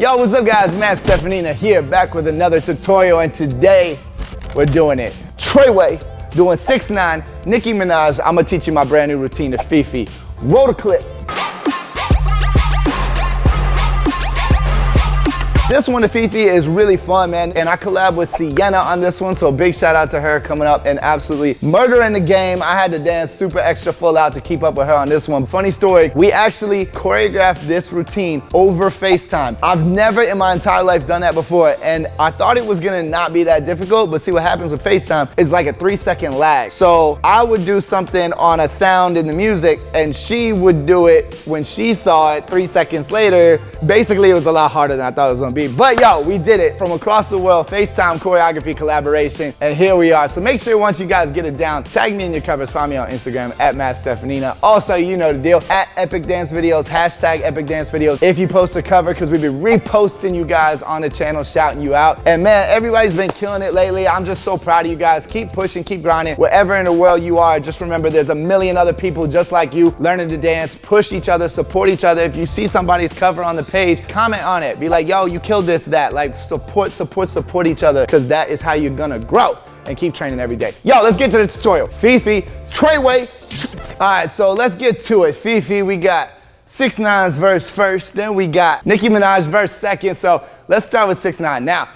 Yo, what's up guys? Matt Steffanina here, back with another tutorial, and today we're doing it Treyway, doing 6ix9ine, Nicki Minaj. I'm gonna teach you my brand new routine, the FEFE. Roll the clip. This one, the FEFE, is really fun, man, and I collab with Sienna on this one, so big shout out to her coming up and absolutely murdering the game. I had to dance super extra full out to keep up with her on this one. Funny story, we actually choreographed this routine over FaceTime. I've never in my entire life done that before, and I thought it was gonna not be that difficult, but see what happens with FaceTime is like a 3-second lag. So I would do something on a sound in the music, and she would do it when she saw it 3 seconds later. Basically, it was a lot harder than I thought it was gonna be. But yo, we did it from across the world, FaceTime choreography collaboration, and here we are. So make sure once you guys get it down, tag me in your covers, find me on Instagram at Matt Steffanina. Also, you know the deal, at Epic Dance Videos, hashtag Epic Dance Videos if you post a cover, because we've been reposting you guys on the channel, shouting you out. And man, everybody's been killing it lately. I'm just so proud of you guys. Keep pushing, keep grinding. Wherever in the world you are, just remember there's a million other people just like you learning to dance. Push each other, support each other. If you see somebody's cover on the page, comment on it. Be like, yo, you killed this, that. Like support each other, because that is how you're gonna grow and keep training every day. Yo, let's get to the tutorial. FEFE, Treyway. All right, so let's get to it. FEFE, we got 6ix9ine's verse first, then we got Nicki Minaj verse second. So let's start with 6ix9ine. Now,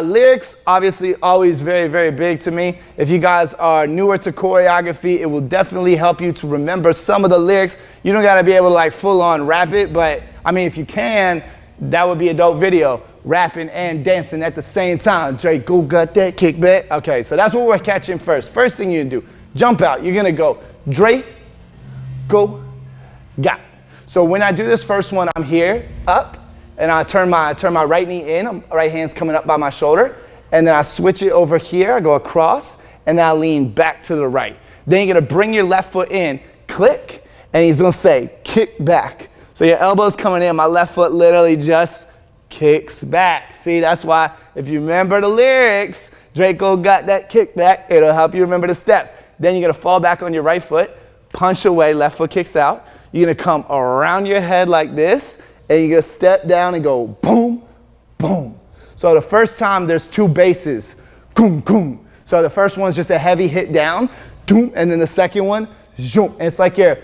lyrics, obviously always very, very big to me. If you guys are newer to choreography, it will definitely help you to remember some of the lyrics. You don't gotta be able to like full on rap it, but I mean, if you can, that would be a dope video. Rapping and dancing at the same time. Drake, go got that kickback. Okay, so that's what we're catching first. First thing you do, jump out. You're gonna go Drake, go, got. So when I do this first one, I'm here, up, and I turn my right knee in, right hand's coming up by my shoulder, and then I switch it over here, I go across, and then I lean back to the right. Then you're gonna bring your left foot in, click, and he's gonna say, kick back. So your elbow's coming in, my left foot literally just kicks back. See, that's why if you remember the lyrics, Draco got that kickback, it'll help you remember the steps. Then you're gonna fall back on your right foot, punch away, left foot kicks out. You're gonna come around your head like this, and you're gonna step down and go boom, boom. So the first time there's 2 bases, boom, boom. So the first one's just a heavy hit down, boom, and then the second one, zoom. And it's like you're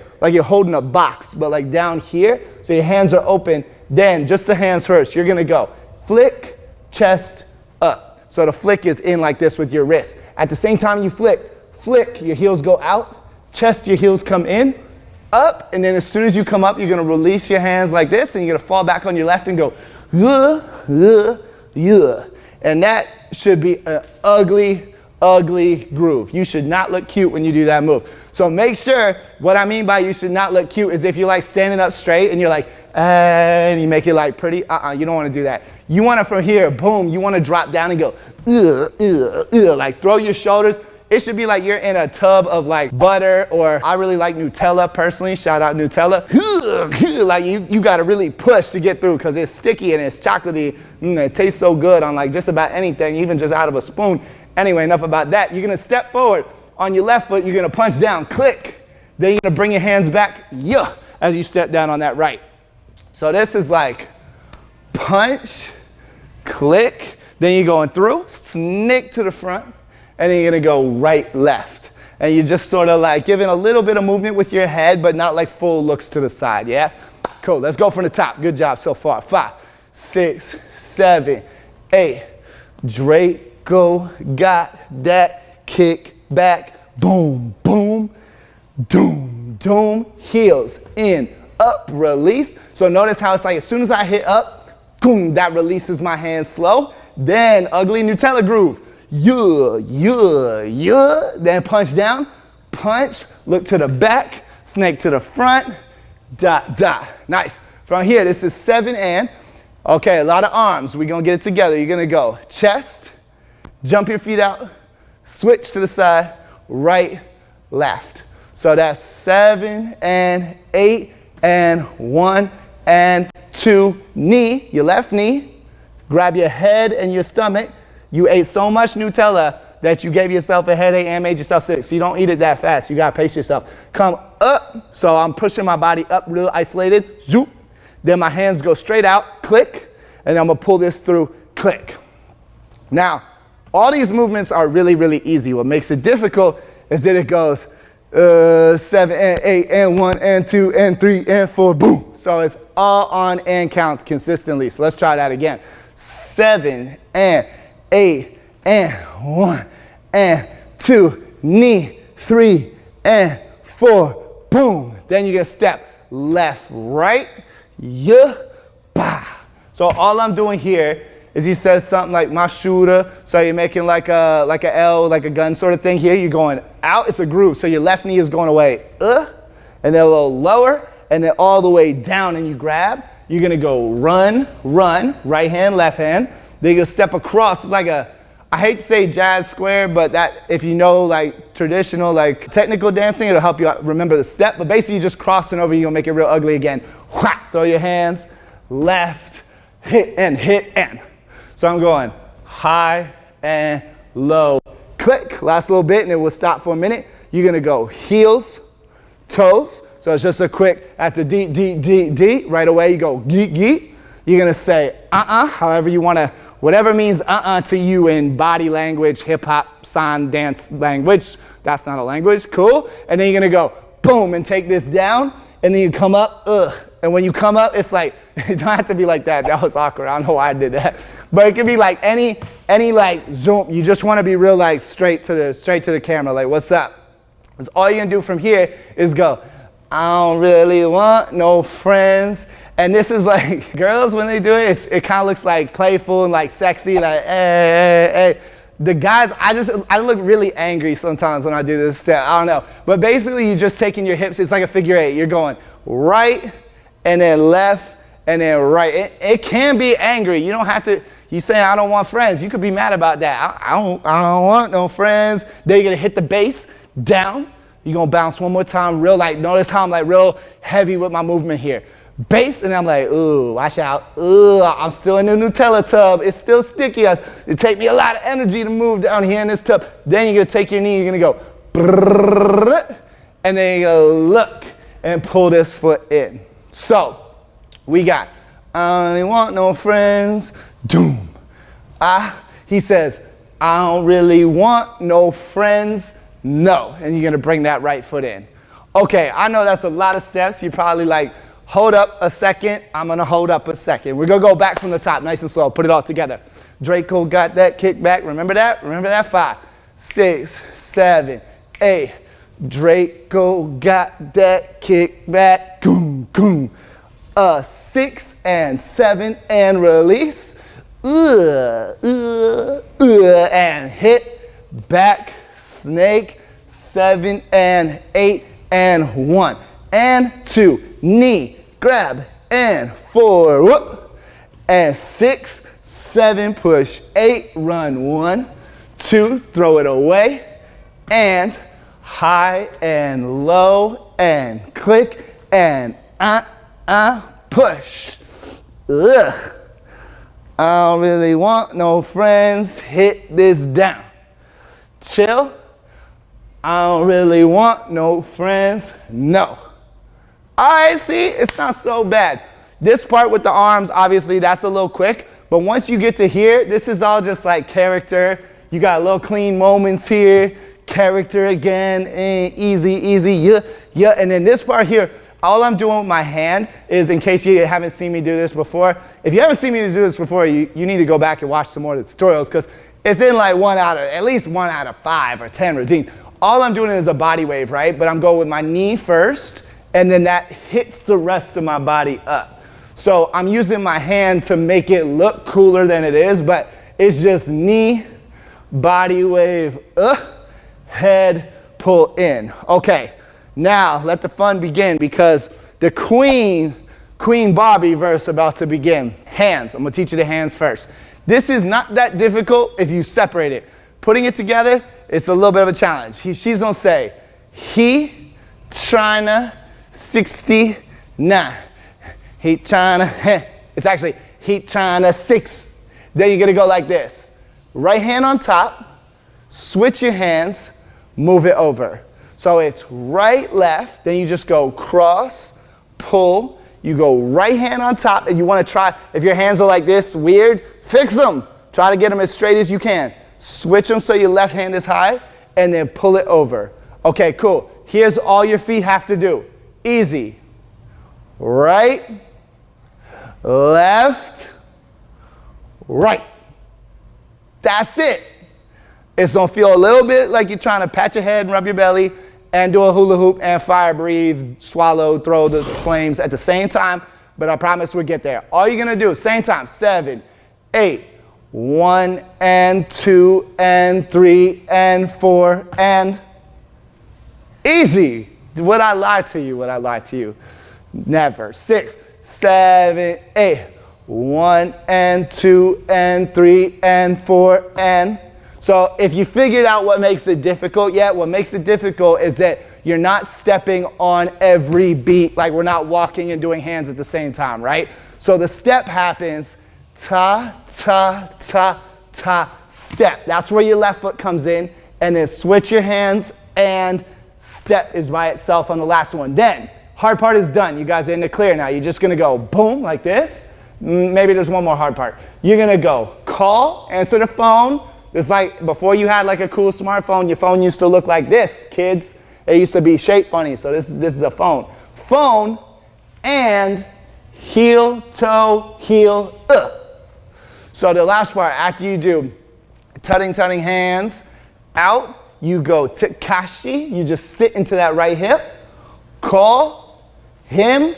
holding a box, but like down here, so your hands are open. Then just the hands first. You're gonna go flick, chest, up. So the flick is in like this with your wrist. At the same time you flick, your heels go out, chest, your heels come in, up, and then as soon as you come up, you're gonna release your hands like this, and you're gonna fall back on your left and go, and that should be an ugly, ugly groove. You should not look cute when you do that move. So make sure, what I mean by you should not look cute is if you're like standing up straight and you're like, and you make it like pretty, you don't want to do that. You want to from here, boom, you want to drop down and go, like throw your shoulders. It should be like you're in a tub of like butter, or I really like Nutella personally, shout out Nutella. Like you got to really push to get through, because it's sticky and it's chocolatey. It tastes so good on like just about anything, even just out of a spoon. Anyway, enough about that. You're gonna step forward on your left foot, you're gonna punch down, click. Then you're gonna bring your hands back, as you step down on that right. So this is like punch, click, then you're going through, sneak to the front, and then you're gonna go right, left. And you're just sort of like giving a little bit of movement with your head, but not like full looks to the side, yeah? Cool, let's go from the top. Good job so far. 5, 6, 7, 8. Draco got that kick back. Boom, boom, doom, doom. Heels in, up, release. So notice how it's like as soon as I hit up, boom, that releases my hands slow. Then ugly Nutella groove. Then punch down, punch, look to the back, snake to the front, dot, dot. Nice. From here, this is 7 and, okay, a lot of arms. We're gonna get it together. You're gonna go chest, jump your feet out, switch to the side, right, left. So that's 7 and 8 and 1 and 2. Knee, your left knee, grab your head and your stomach. You ate so much Nutella that you gave yourself a headache and made yourself sick. So you don't eat it that fast. You gotta pace yourself. Come up. So I'm pushing my body up real isolated. Zoop. Then my hands go straight out. Click. and I'm gonna pull this through, click. Now, all these movements are really, really easy. What makes it difficult is that it goes 7 and 8 and 1 and 2 and 3 and 4, boom. So it's all on and counts consistently. So let's try that again. 7 and 8 and 1 and 2, knee, 3 and 4, boom. Then you're gonna step left, right, yeah, bah. So all I'm doing here is he says something like my shooter. So you're making like a L, like a gun sort of thing here. You're going out, it's a groove. So your left knee is going away, and then a little lower, and then all the way down, and you grab. You're gonna go run, run, right hand, left hand. Then you're gonna step across. It's like I hate to say jazz square, but that if you know like traditional, like technical dancing, it'll help you remember the step. But basically, you're just crossing over, you're gonna make it real ugly again. Whack, throw your hands, left, hit, and. So I'm going high and low, click, last little bit, and then we'll stop for a minute. You're gonna go heels, toes. So it's just a quick, at the D, D, D, D, right away you go geet, geet. You're gonna say however you wanna, whatever means to you in body language, hip hop, sign, dance language. That's not a language, cool. And then you're gonna go boom and take this down, and then you come up, and when you come up, it's like, it don't have to be like that. That was awkward. I don't know why I did that. But it could be like any like zoom. You just want to be real like straight to the camera. Like, what's up? Because all you're gonna do from here is go, I don't really want no friends. And this is like, girls, when they do it, it kind of looks like playful and like sexy, like, hey. The guys, I look really angry sometimes when I do this step. I don't know. But basically, you're just taking your hips. It's like a figure eight. You're going right, and then left, and then right. It can be angry. You don't have to, you say, I don't want friends. You could be mad about that. I don't want no friends. Then you're gonna hit the bass, down. You're gonna bounce one more time, real like, notice how I'm like real heavy with my movement here. Bass, and I'm like, ooh, watch out. Ooh, I'm still in the Nutella tub. It's still sticky. It take me a lot of energy to move down here in this tub. Then you're gonna take your knee, you're gonna go, brrrr, and then you're gonna look and pull this foot in. So, we got, I don't really want no friends, doom. He says, I don't really want no friends, no. And you're gonna bring that right foot in. Okay, I know that's a lot of steps. You're probably like, hold up a second. I'm gonna hold up a second. We're gonna go back from the top, nice and slow. Put it all together. Draco got that kick back. Remember that? Remember that? 5, 6, 7, 8. Draco got that kick back. Goom, goom. 6 and 7 and release. And hit back snake. 7 and 8 and 1 and 2. Knee, grab, and 4, whoop, and 6, 7, push, 8, run, 1, 2, throw it away, and high and low, and click, and push. I don't really want no friends, hit this down. Chill, I don't really want no friends, no. All right, see, it's not so bad. This part with the arms, obviously, that's a little quick. But once you get to here, this is all just like character. You got little clean moments here. Character again, easy, yeah. And then this part here, all I'm doing with my hand is, in case you haven't seen me do this before, if you haven't seen me do this before, you need to go back and watch some more of the tutorials, because it's in like at least 1 out of 5 or 10 routines. All I'm doing is a body wave, right? But I'm going with my knee first, and then that hits the rest of my body up. So I'm using my hand to make it look cooler than it is, but it's just knee, body wave, head, pull in. Okay, now let the fun begin, because the Queen Bobby verse about to begin. Hands, I'm gonna teach you the hands first. This is not that difficult if you separate it. Putting it together, it's a little bit of a challenge. She's gonna say, he tryna 69. He tryna, it's actually, he tryna 6. Then you're gonna go like this. Right hand on top, switch your hands, move it over. So it's right, left, then you just go cross, pull, You go right hand on top, and you want to try, if your hands are like this, weird, fix them. Try to get them as straight as you can. Switch them so your left hand is high, and then pull it over. Okay, cool. Here's all your feet have to do. Easy. Right, left, right. That's it. It's gonna feel a little bit like you're trying to pat your head and rub your belly and do a hula hoop and fire breathe, swallow, throw the flames at the same time, but I promise we'll get there. All you're gonna do, same time, 7, 8, 1 and 2 and 3 and 4 and easy. Would I lie to you? Would I lie to you? Never. 6, 7, 8. 1 and 2 and 3 and 4 and. So if you figured out what makes it difficult yet, what makes it difficult is that you're not stepping on every beat, like we're not walking and doing hands at the same time, right? So the step happens, ta, ta, ta, ta, step. That's where your left foot comes in, and then switch your hands and step is by itself on the last one. Then, hard part is done. You guys are in the clear now. You're just gonna go boom like this. Maybe there's one more hard part. You're gonna go call, answer the phone. It's like before you had like a cool smartphone, your phone used to look like this, kids. It used to be shaped funny, so this is a phone. Phone and heel, toe, heel, So the last part, after you do tutting hands out, you go Tekashi, you just sit into that right hip, call, him,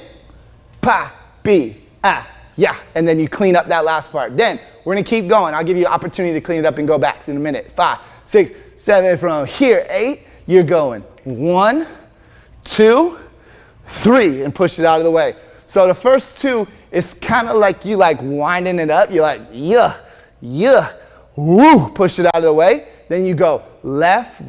pa, bi, ah, yeah, and then you clean up that last part. Then we're gonna keep going. I'll give you an opportunity to clean it up and go back in a minute. 5, 6, 7, from here, 8, you're going 1, 2, 3, and push it out of the way. So the first 2 is kind of like you like winding it up. You're like, yeah, yeah, woo, push it out of the way. Then you go left,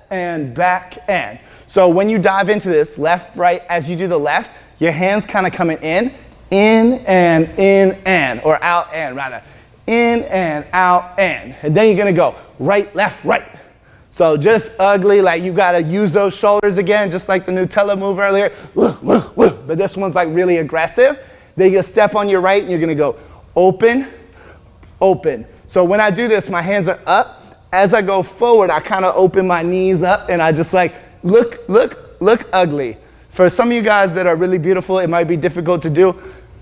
and back, and. So when you dive into this, left, right, as you do the left, your hands kind of coming in and, or out and, rather. In and out and. And then you're gonna go right, left, right. So just ugly, like you gotta use those shoulders again, just like the Nutella move earlier. But this one's like really aggressive. Then you step on your right and you're gonna go open, open. So when I do this, my hands are up. As I go forward, I kind of open my knees up and I just like, look ugly. For some of you guys that are really beautiful, it might be difficult to do.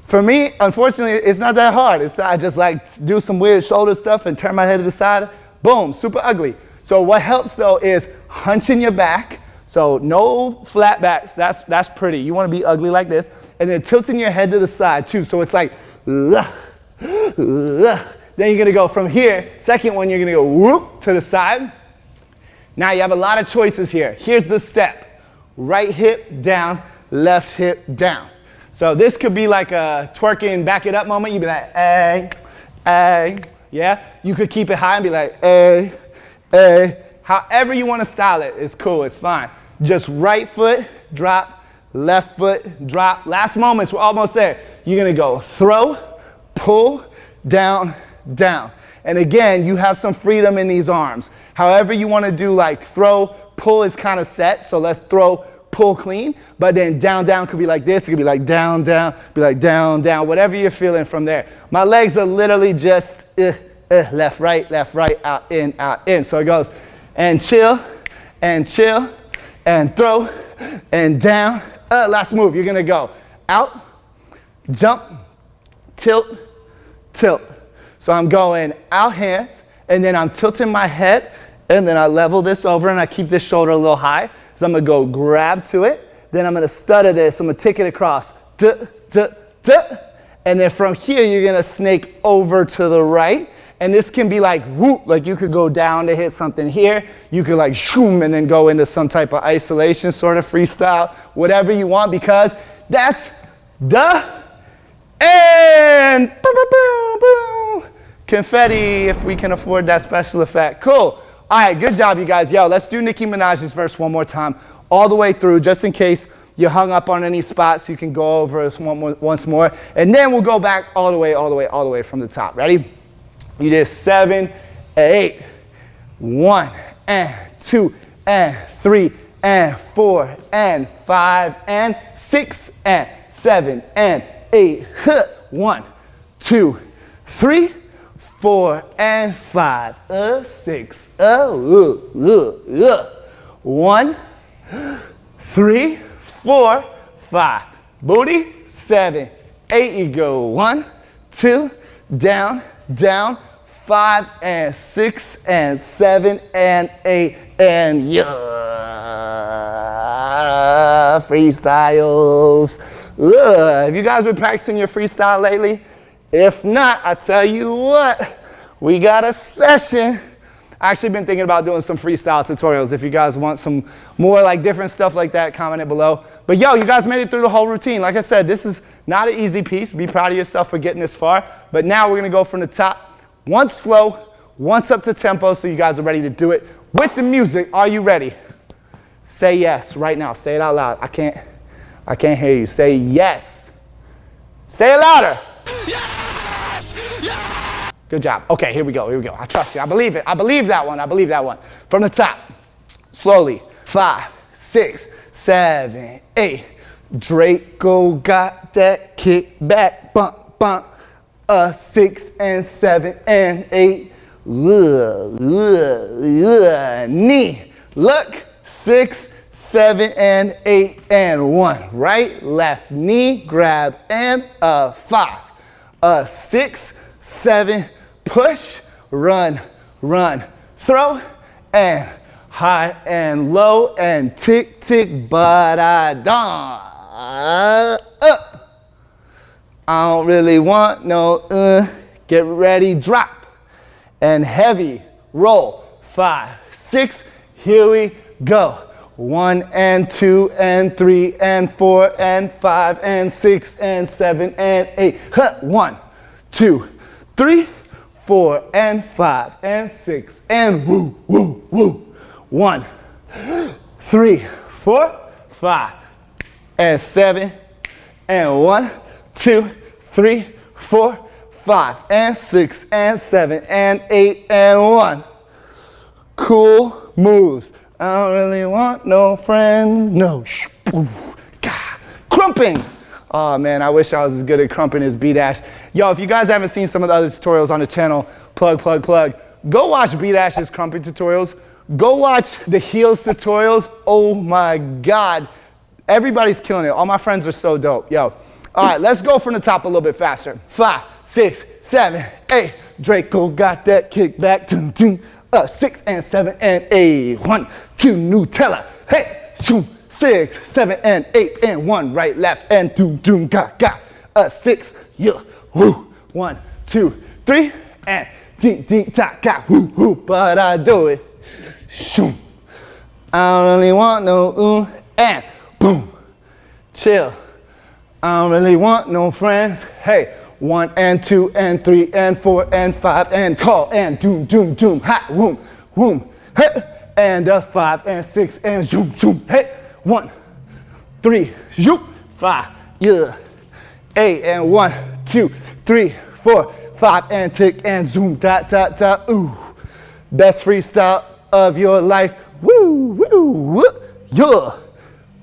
For me, unfortunately, it's not that hard. I just like do some weird shoulder stuff and turn my head to the side. Boom, super ugly. So what helps though is hunching your back. So no flat backs, that's pretty. You wanna be ugly like this. And then tilting your head to the side too. So it's like, Then you're gonna go from here, second one, you're gonna go whoop to the side. Now you have a lot of choices here. Here's the step. Right hip down, left hip down. So this could be like a twerking back it up moment. You'd be like, ay, ay, yeah? You could keep it high and be like, ay, ay. However you wanna style it, it's cool, it's fine. Just right foot, drop, left foot, drop. Last moments, we're almost there. You're gonna go throw, pull, down, down. And again, you have some freedom in these arms. However you want to do, like throw, pull is kind of set, so let's throw, pull clean, but then down, down could be like this, it could be like down, down, be like down, down, whatever you're feeling from there. My legs are literally just left, right, out, in. So it goes and chill, and throw, and down. Last move, you're gonna go out, jump, tilt, tilt. So I'm going out hands, and then I'm tilting my head, and then I level this over, and I keep this shoulder a little high. So I'm gonna go grab to it, then I'm gonna stutter this, I'm gonna tick it across, duh, duh, duh. And then from here, you're gonna snake over to the right, and this can be like whoop, like you could go down to hit something here, you could like shoom, and then go into some type of isolation, sort of freestyle, whatever you want, because that's the and boom, boom, boom, boom. Confetti, if we can afford that special effect. Cool. All right, good job, you guys. Yo, let's do Nicki Minaj's verse one more time, all the way through, just in case you hung up on any spots. You can go over us once more, and then we'll go back all the way from the top. Ready? You did 7, 8, 1, and 2, and 3, and 4, and 5, and 6, and 7 and 8. 1, 2, 3, 4 and 5. 6. 1, 3, 4, 5. Booty. 7, 8. You go 1, 2, down, down. 5 and 6 and 7 and 8 and freestyles. Have you guys been practicing your freestyle lately? If not, I tell you what, we got a session. I actually been thinking about doing some freestyle tutorials. If you guys want some more like different stuff like that, comment it below. But yo, you guys made it through the whole routine. Like I said, this is not an easy piece. Be proud of yourself for getting this far. But now we're gonna go from the top. Once slow, once up to tempo, so you guys are ready to do it. With the music, are you ready? Say yes right now. Say it out loud. I can't hear you. Say yes. Say it louder. Yes! Yes! Good job. Okay, here we go. I trust you. I believe it. I believe that one. From the top, slowly. 5, 6, 7, 8. Draco got that kick back, bump, bump. 6 and 7 and 8. Knee. Look. 6, 7 and 8 and 1. Right, left knee, grab and 5. 6, 7, push, run, run, throw, and high and low and tick, tick, but I don't. Up. I don't really want no, get ready, drop, and heavy, roll, 5, 6, here we go. 1 and 2 and 3 and 4 and 5 and 6 and 7 and 8. 1, 2, 3, 4 and 5 and 6 and woo, woo, woo. 1, 3, 4, 5 and 7 and 1, 2, 3, 4, 5 and 6 and 7 and 8 and 1. Cool moves. I don't really want no friends. No. Crumping. Oh man, I wish I was as good at crumping as B-Dash. Yo, if you guys haven't seen some of the other tutorials on the channel, plug. Go watch B-Dash's crumping tutorials. Go watch the heels tutorials. Oh my God. Everybody's killing it. All my friends are so dope. Yo. All right, let's go from the top a little bit faster. 5, 6, 7, 8. Draco got that kick back. 6 and 7 and 8. 1, 2, Nutella. Hey, 6, 7 and 8 and 1. Right, left, and doom, ga. 6, yeah, woo. 1, 2, 3, and ding, ta, ga, woo. But I do it. Shoom. I don't really want no and boom. Chill. I don't really want no friends. Hey, 1 and 2 and 3 and 4 and 5 and call and doom, hot, woom, hey, and 5 and 6 and zoom, hey, 1, 3, zoom, 5, yeah, 8 and 1, 2, 3, 4, 5 and tick and zoom, da, ooh, best freestyle of your life, woo, yeah,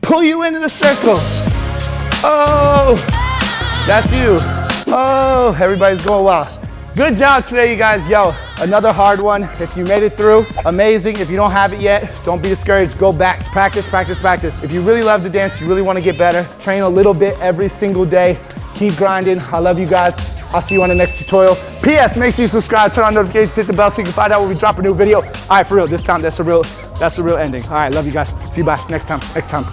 pull you into the circle, oh, that's you. Oh, everybody's going wild. Good job today, you guys. Yo, another hard one. If you made it through, amazing. If you don't have it yet, don't be discouraged. Go back, practice. If you really love to dance, you really want to get better, train a little bit every single day. Keep grinding. I love you guys. I'll see you on the next tutorial. P.S. Make sure you subscribe, turn on notifications, hit the bell so you can find out when we drop a new video. All right, for real, this time, that's the real ending. All right, love you guys. See you bye next time.